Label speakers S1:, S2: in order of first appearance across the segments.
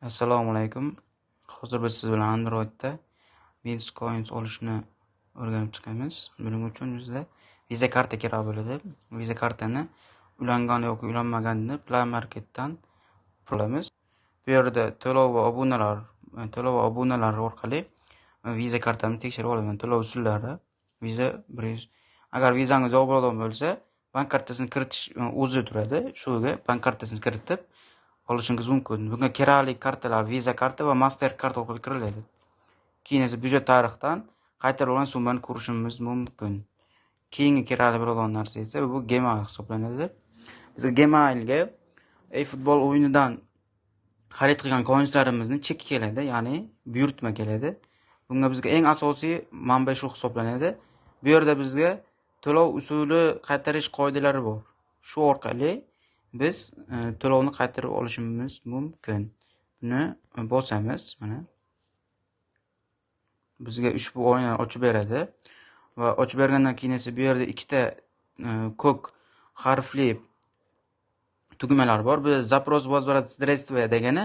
S1: Assalomu alaykum. Hozir biz siz bilan Androidda Bitcoin olishni o'rganib chiqamiz. Buning uchun bizda Visa karta kerak bo'ladi. Visa kartani ulangan yoki ulanmaganini Play Marketdan olamiz. Bu yerda to'lov va obunalar orqali Visa kartani tekshirib olamiz. To'lov usullari Visa 100. Agar vizangiz yo'q bo'ladigan bo'lsa, bank kartasini kiritish o'zi turadi. Shuga bank kartasini kiritib olishingiz mumkin. Bunga kerakli kartalar Visa karta va Mastercard orqali kiriladi. Keyin esa byudjet tarixdan qaytarilgan summani ko'rishimiz mumkin. Keyingi kerakli bo'ladigan narsa esa bu Gmail hisoblanadi. Biz Gmailga futbol o'yinidan xarid qilgan coinslarimizni cheki keladi, ya'ni buyurtma keladi. Bunga bizga eng asosiy manba shu hisoblanadi. Bu yerda bizga to'lov usuli qaytarish qoidalari bor. Shu orqali biz to'lovni qaytarib olishimiz mumkin. Buni bosamiz, mana. Bizga ushbu o'yinni ochib beradi va ochib bergandan keyin esa bu yerda ikkita ko'k harfli tugmalar bor. Bu zaпрос возврат средства degani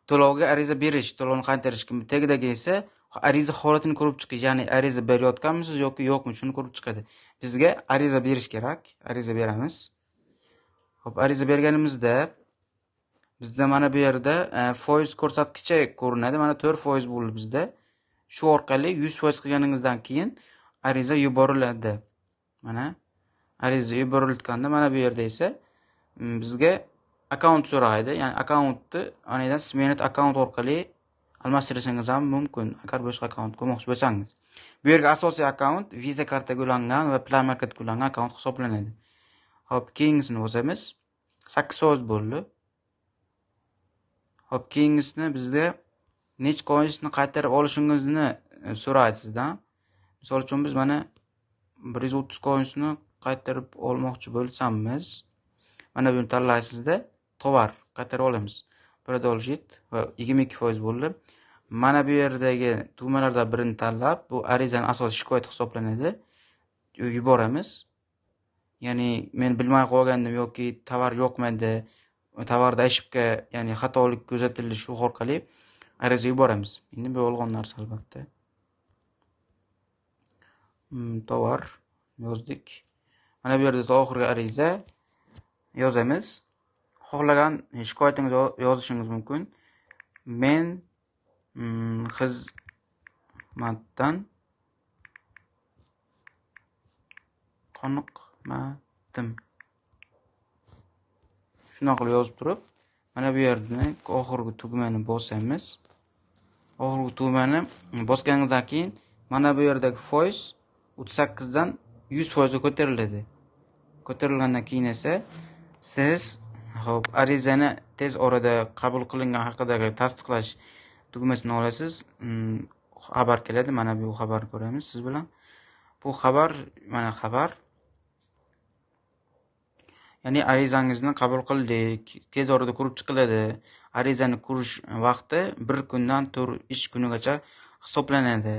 S1: to'lovga ariza berish, to'lovni qaytarish. Tagidagi esa ariza holatini ko'rib chiqish, ya'ni ariza berayotganmisiz yoki yo'qmi, shuni ko'rib chiqadi. Bizga ariza berish kerak. Ariza beramiz. Xo'p, ariza berganimizda bizda mana bu yerda foiz ko'rsatkichi ko'rinadi. Mana 4% bo'ldi bizda. Shu orqali 100% qilganingizdan keyin ariza yuboriladi. Mana ariza yuborilganda mana bu yerda esa bizga akkaunt so'raydi. Ya'ni akkauntni anidan smenat akkaunt orqali almashtirishingiz ham mumkin, agar boshqa akkaunt qo'ymoqchi bo'lsangiz. Bu yerga asosiy akkaunt Visa kartaga ulangan va Play Marketga ulangan akkaunt hisoblanadi. Hop, keyingisini bosamiz. 8% bo'ldi. Hop, keyingisini bizga necha coinsni qaytarib olishingizni so'raydi sizdan. Misol uchun biz mana 130 coinsni qaytarib olmoqchi bo'lsamiz, mana buni tanlaysizda, tovar qaytarib olamiz. $1 va 22% bo'ldi. Mana bu yerdagi tugmalardan birini tanlab, bu arizaning asosiy shikoyati hisoblanadi. Yuboramiz. Ya'ni men bilmay qolgandim yoki tovar yo'qmidi, tovarda eshibga, ya'ni xatolik kuzatildi, shu orqali ariza yuboramiz. Endi bu bo'lgan narsa albatta. Tovar yozdik. Mana bu yerda oxirgi ariza yozamiz. Xohlagan shikoyatingizni yozishingiz mumkin. Men xizmatdan qoniqmadim. Shuna qilib yozib turib, mana bu yerdan oxirgi tugmani bosamiz. Oxirgi tugmani bosganingizdan keyin mana bu yerdagi foiz 38 dan 100% ga ko'tariladi. Ko'tarilgandan keyin esa siz arizani tez orada qabul qilingan haqidagi tasdiqlash tugmasini olasiz. Xabar keladi. Mana bu xabarni ko'ramiz siz bilan. Bu xabar, mana xabar. Ya'ni arizangizni qabul qildik, tez orada ko'rib chiqiladi. Arizani ko'rish vaqti 1 kundan 4 ish kunigacha hisoblanadi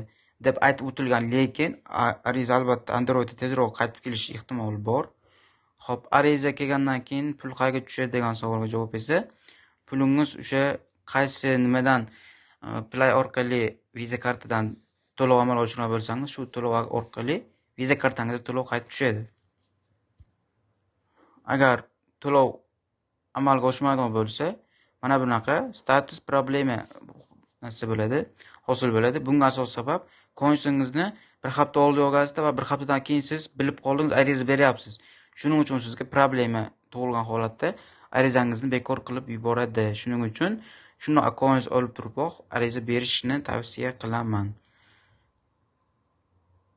S1: deb aytib o'tilgan, lekin ariza albatta Androidda tezroq qaytib kelish ehtimoli bor. Xo'p, ariza kelgandan keyin pul qayerga tushadi degan savolga javob esa, pulingiz o'sha qaysi nimadan Play orqali Visa kartadan to'lov amalga oshirgan bo'lsangiz, shu to'lov orqali Visa kartangizga to'lov qaytib tushadi. Agar to'lov amalga oshmaydigan bo'lsa, mana bunaqa status problema narsa bo'ladi, hosil bo'ladi. Bunga asos sabab coinsingizni bir hafta oldin olgansizda va bir haftadan keyin siz bilib qoldingiz, ariza beryapsiz. Shuning uchun sizga problema tug'ilgan holatda arizangizni bekor qilib yuboradi. Shuning uchun shuni coins olib turib ariza berishni tavsiya qilaman.